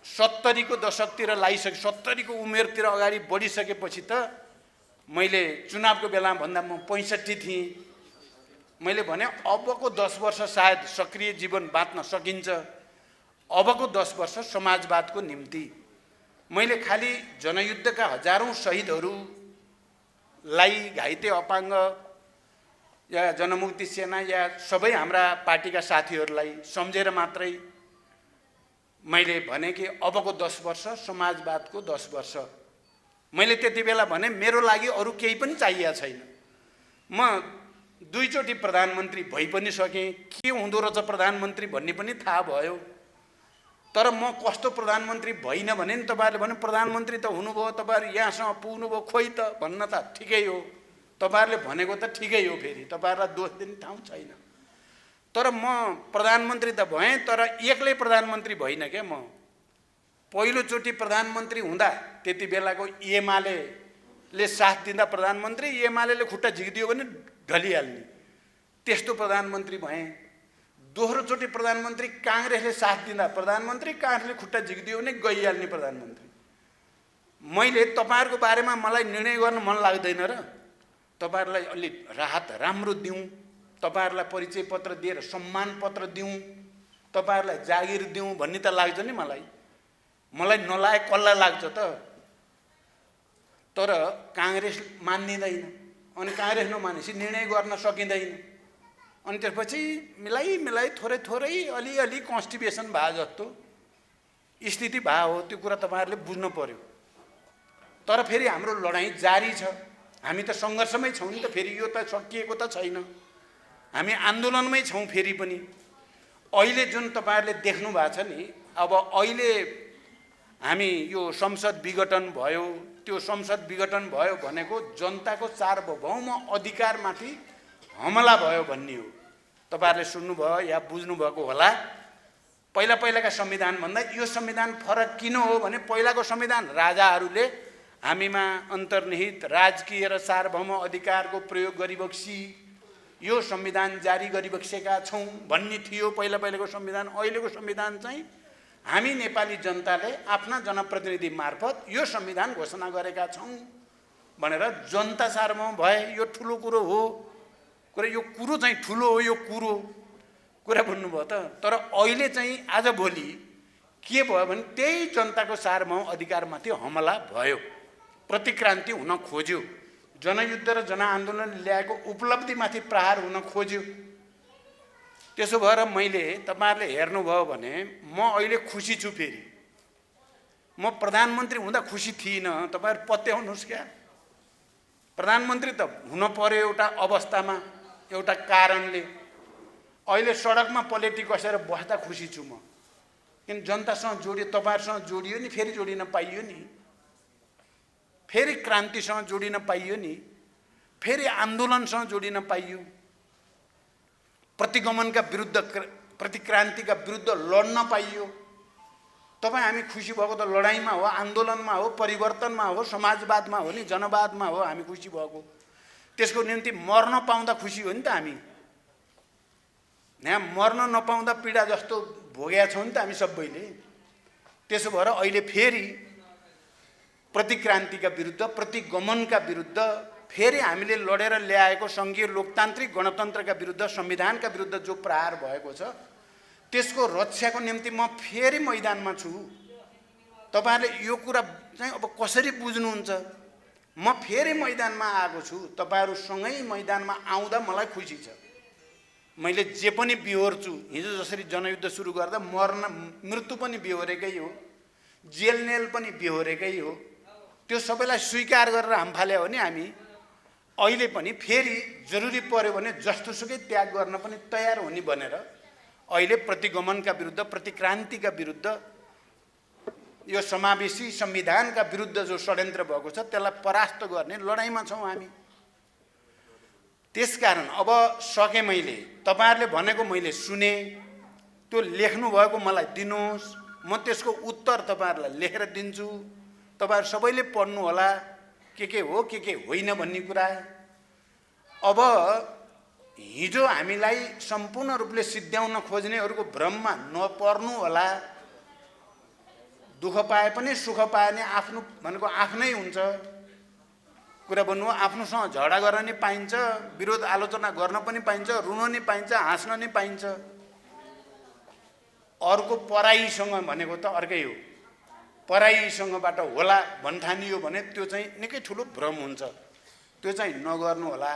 70 को दशकतिर लागिसके, 70 को उमेरतिर अगाडि बढिसकेपछि त मैले चुनावको बेला भन्दा म 65 थिएँ। मैले भने अबको 10 वर्ष सायद सक्रिय जीवन बाँच्न सकिन्छ। अबको 10 वर्ष समाजवादको निम्ति मैले खालि जनयुद्धका हजारौं शहीदहरूलाई, घाइते अपाङ्ग या जनमुक्ति सेना या सबै हाम्रा पार्टीका साथीहरूलाई सम्झेर मात्रै मैले भने कि अबको 10 वर्ष समाजवादको 10 वर्ष। मैले त्यति बेला भने मेरो लागि अरू केही पनि चाहिएको छैन। म 2 चोटि प्रधानमन्त्री भइ पनि सकेँ, के हुँदो रहेछ प्रधानमन्त्री भन्ने पनि थाहा भयो। तर म कस्तो प्रधानमन्त्री भइन भने नि तपाईहरुले भने प्रधानमन्त्री त हुनुभयो, तपाईहरु यहाँसम्म पुग्नुभयो, खोइ त भन्न त ठिकै हो, तपाईहरुले भनेको त ठिकै हो, फेरि तपाईहरुलाई दोष दिने ठाउँ छैन। तर म प्रधानमन्त्री त भएँ, तर एक्लै प्रधानमन्त्री भइन के। म पहिलो चोटि प्रधानमन्त्री हुँदा त्यति बेलाको एमालेले साथ दिँदा प्रधानमन्त्री, एमालेले खुट्टा झिकिदियो भने ढलिहाल्ने, त्यस्तो प्रधानमन्त्री भएँ। दोस्रो चोटि प्रधानमन्त्री कांग्रेसले साथ दिँदा प्रधानमन्त्री, कांग्रेसले खुट्टा झिकिदियो भने गइहाल्ने प्रधानमन्त्री। मैले तपाईहरुको बारेमा मलाई निर्णय गर्न मन लाग्दैन र तपाईहरुलाई अलि राहत राम्रो दिउँ, तपाईहरुलाई परिचय पत्र दिएर सम्मान पत्र दिउँ, तपाईहरुलाई जागिर दिउँ भन्ने त लाग्छ नि मलाई। मलाई नलायक कसलाई लाग्छ त? तर कांग्रेस मान्दिदैन, अनि कांग्रेस नमानेपछि निर्णय गर्न सकिँदैन। अनि त्यसपछि मिलाई थोरै थोरै अलिअलि कन्स्टिट्युसन भए जस्तो स्थिति भए हो। त्यो कुरा तपाईहरुले बुझ्नु पर्यो। तर फेरि हाम्रो लडाईँ जारी छ, हामी त संघर्षमै छौँ नि त, फेरि यो त सकिएको त छैन, हामी आन्दोलनमै छौँ फेरि पनि। अहिले जुन तपाईहरुले देख्नु भएको छ नि, अब अहिले हामी यो संसद विघटन भयो, त्यो संसद विघटन भयो भनेको जनताको सार्वभौम अधिकारमाथि हमला भयो भन्ने हो। तपाईहरुले सुन्नुभयो या बुझ्नु भएको होला। पहिलाका संविधान भन्दा यो संविधान फरक किन हो भने पहिलाको संविधान राजाहरूले हामीमा अन्तर्निहित राजकीय र सार्वभौम अधिकारको प्रयोग गरिबक्सी यो संविधान जारी गरिबक्सेका छौं भन्ने थियो पहिलाको संविधान। अहिलेको संविधान चाहिँ हामी नेपाली जनताले आफ्ना जनप्रतिनिधि मार्फत यो संविधान घोषणा गरेका छौं भनेर जनता सार्वभौम भए। यो ठुलो कुरो हो, यो कुरो चाहिँ ठुलो हो, यो कुरा बुझ्नुभयो त। तर अहिले चाहिँ आज भोलि के भयो भने त्यही जनताको सार्वभौम अधिकारमाथि हमला भयो, प्रतिक्रान्ति हुन खोज्यो, जनयुद्ध र जनआन्दोलन ल्याएको उपलब्धिमाथि प्रहार हुन खोज्यो। त्यसो भएर मैले तपाईहरुले हेर्नुभयो भने म अहिले खुसी छु। फेरि म प्रधानमन्त्री हुँदा खुसी थिइनँ, तपाईहरु पत्याउनुस् क्या। प्रधानमन्त्री त हुन पर्यो एउटा अवस्थामा, एउटा कारणले। अहिले सडकमा पलेटी कसेर बस्दा खुसी छु म, किन जनतासँग जोडियो, तपाईहरुसँग जोडियो नि, फेरि जोडिन पाइयो नि, फेरि क्रान्तिसँग जोडिन पाइयो नि, फेरि आन्दोलनसँग जोडिन पाइयो, प्रतिगमनका विरुद्ध प्रतिक्रान्तिका विरुद्ध लड्न पाइयो। तपाई हामी खुसी भएको त लडाईँमा हो, आन्दोलनमा हो, परिवर्तनमा हो, समाजवादमा हो नि, जनवादमा हो हामी खुसी भएको। त्यसको निम्ति मर्न पाउँदा खुसी हो नि त हामी। यहाँ मर्न नपाउँदा पीडा जस्तो भोगेका छौं नि त हामी सबैले। त्यसो भएर अहिले फेरि प्रतिक्रान्तिका विरुद्ध, प्रतिगमनका विरुद्ध, फेरि हामीले लडेर ल्याएको संघीय लोकतान्त्रिक गणतन्त्रका विरुद्ध, संविधानका विरुद्ध जो प्रहार भएको छ त्यसको रक्षाको निम्ति म फेरि मैदानमा छु। तपाईहरुले यो कुरा चाहिँ अब कसरी बुझ्नुहुन्छ? म फेरि मैदानमा आएको छु, तपाईहरुसँगै मैदानमा आउँदा मलाई खुसी छ। मैले जे पनि बिहोर्छु, हिजो जसरी जनयुद्ध सुरु गर्दा मृत्यु पनि बिहोरेकै हो, जेलनेल पनि बिहोरेकै हो, त्यो सबैलाई स्वीकार गरेर हाम फाले हो नि हामी। अहिले पनि फेरि जरुरी पर्यो भने जस्तोसुकै त्याग गर्न पनि तयार हुने भनेर अहिले प्रतिगमनका विरुद्ध, प्रतिक्रान्तिका विरुद्ध, यो समावेशी संविधानका विरुद्ध जो षड्यन्त्र भएको छ त्यसलाई परास्त गर्ने लडाईँमा छौं हामी। त्यसकारण अब सके मैले, तपाईहरुले भनेको मैले सुने, त्यो लेख्नु भएको मलाई दिनुहोस्, म त्यसको उत्तर तपाईहरुलाई लेखेर दिन्छु। तपाईहरु सबैले पढ्नु होला के हो के होइन भन्ने कुरा। अब हिजो हामीलाई सम्पूर्ण रूपले सिद्ध्याउन खोज्नेहरुको भ्रममा नपर्नु होला। दुःख पाए पनि सुख पाए नि आफ्नो भनेको आफ्नै हुन्छ। कुरा भन्नु हो, आफ्नोसँग झगडा गर्न नि पाइन्छ, विरोध आलोचना गर्न पनि पाइन्छ, रुन नि पाइन्छ, हाँस्न नि पाइन्छ। अर्को पराईसँग भनेको त अर्कै हो। पराईसँगबाट होला भन्ठानियो भने त्यो चाहिँ निकै ठुलो भ्रम हुन्छ, त्यो चाहिँ नगर्नु होला।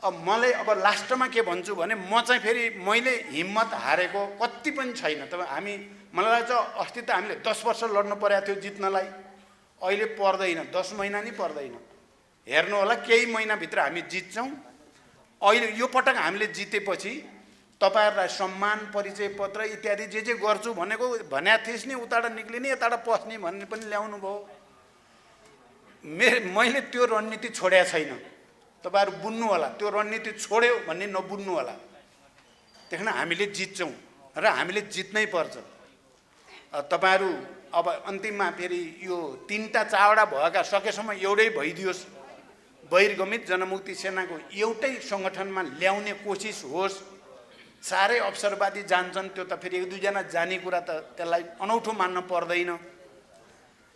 अब मलाई अब लास्टमा के भन्छु भने म चाहिँ फेरि मैले हिम्मत हारेको कति पनि छैन। तब मलाई लाग्छ अस्ति त हामीले 10 वर्ष लड्नु परेको थियो जित्नलाई, अहिले पर्दैन, 10 महिना नि पर्दैन। हेर्नु होला केही महिनाभित्र हामी जित्छौँ। अहिले यो पटक हामीले जितेपछि तपाईहरुलाई सम्मान परिचय पत्र इत्यादि जे गर्छु भनेको भन्या थिइस् नि, उताबाट निक्लिने यताबाट पस्ने भन्ने पनि ल्याउनु भयो। मैले त्यो रणनीति छोड्या छैन, तपाईहरु बुझ्नु होला। त्यो रणनीति छोड्यो भन्ने नबुझ्नु होला। त्यसैले हामीले जित्छौँ र हामीले जित्नै पर्छ। तपाईहरु अब अन्तिममा फेरि यो 3टा 4वटा भएका सकेसम्म एउटै भइदियोस्, बहिर्गमित जनमुक्ति सेनाको एउटै संगठनमा ल्याउने कोसिस होस्। सारै अवसरवादी जान्छन्, त्यो त फेरि 1-2 जना जाने कुरा त त्यसलाई अनौठो मान्न पर्दैन।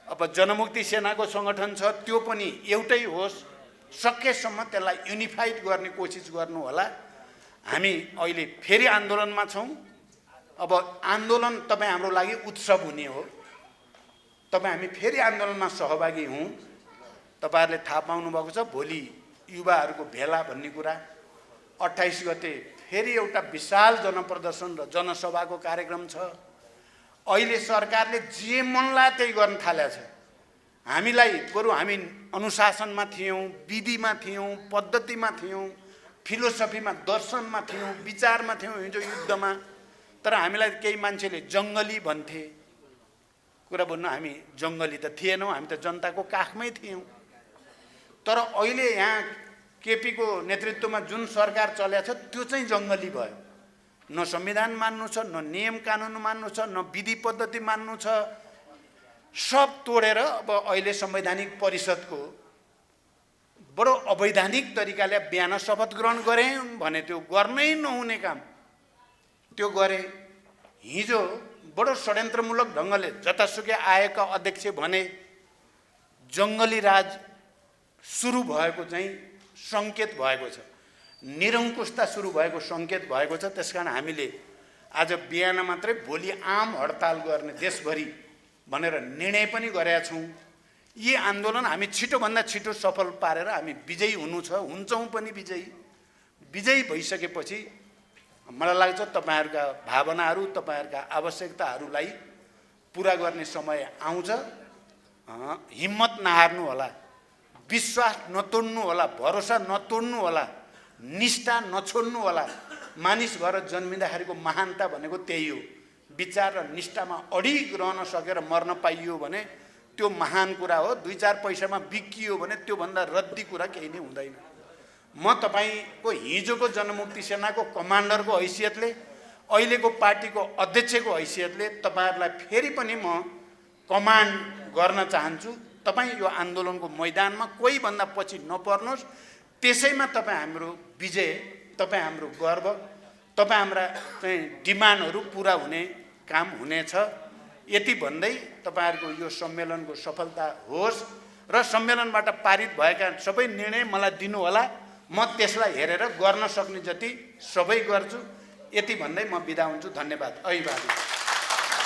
अब जनमुक्ति सेनाको संगठन छ, त्यो पनि एउटै होस्, सकेसम्म त्यसलाई युनिफाइड गर्ने कोसिस गर्नु होला। हामी अहिले फेरि आन्दोलनमा छौँ। अब आन्दोलन तपाईँ हाम्रो लागि उत्सव हुने हो। हामी फेरि आन्दोलनमा सहभागी हौँ। तपाईहरुले थाहा पाउनु भएको छ भोलि युवाहरूको भेला भन्ने कुरा, 28 गते फेरि एउटा विशाल जनप्रदर्शन र जनसभाको कार्यक्रम छ। अहिले सरकारले जे मन लाग्यो त्यही गर्न थालेको छ। हामीलाई बरु हामी अनुशासनमा थियौँ, विधिमा थियौँ, पद्धतिमा थियौँ, फिलोसफीमा, दर्शनमा थियौँ, विचारमा थियौँ हिजो युद्धमा। तर हामीलाई केही मान्छेले जङ्गली भन्थे। कुरा भन्नु, हामी जङ्गली त थिएनौँ, हामी त जनताको काखमै थियौँ। तर अहिले यहाँ केपीको नेतृत्वमा जुन सरकार चलेको छ त्यो चाहिँ जङ्गली भयो। न संविधान मान्नु छ, न नियम कानुन मान्नु छ, न विधि पद्धति मान्नु छ। सब तोडेर अब अहिले संवैधानिक परिषदको बडो अवैधानिक तरिकाले बिहान शपथ ग्रहण गरे भने त्यो गर्नै नहुने काम त्यो गरे। हिजो बडो षड्यन्त्रमूलक ढङ्गले जतासुकै आएका अध्यक्ष भने जङ्गली राज सुरु भएको चाहिँ संकेत भएको छ, निरङ्कुशता सुरु भएको संकेत भएको छ। त्यसकारण हामीले आज बिहान मात्रै भोलि आम हडताल गर्ने देशभरि भनेर निर्णय पनि गरेका छौँ। यी आन्दोलन हामी छिटोभन्दा छिटो सफल पारेर हामी विजयी हुनु छ, हुन्छौँ पनि विजयी। विजयी भइसकेपछि मलाई लाग्छ तपाईहरुका भावनाहरू, तपाईहरुका आवश्यकताहरूलाई पुरा गर्ने समय आउँछ। हिम्मत नहार्नु होला, विश्वास नतोड्नु होला, भरोसा नतोड्नु होला, निष्ठा नछोड्नु होला। मानिस भएर जन्मिँदाखेरिको महानता भनेको त्यही हो। विचार र निष्ठामा अडिग रहन सकेर मर्न पाइयो भने त्यो महान कुरा हो। 2-4 पैसामा बिकियो भने त्योभन्दा रद्दी कुरा केही नै हुँदैन। म तपाईको हिजोको जनमुक्ति सेनाको कमान्डरको हैसियतले, अहिलेको पार्टीको अध्यक्षको हैसियतले तपाईहरुलाई फेरि पनि म कमान्ड गर्न चाहन्छु। तपाईँ यो आन्दोलनको मैदानमा कोही भन्दा पछि नपर्नुहोस्। त्यसैमा तपाईँ हाम्रो विजय, तपाईँ हाम्रो गर्व, तपाईँ हाम्रा चाहिँ डिमान्डहरू पुरा हुने काम हुनेछ। यति भन्दै तपाईहरुको यो सम्मेलनको सफलता होस् र सम्मेलनबाट पारित भएका सबै निर्णय मलाई दिनु होला। म त्यसलाई हेरेर गर्न सक्ने जति सबै गर्छु। यति भन्दै म बिदा हुन्छु। धन्यवाद। अभिवादन।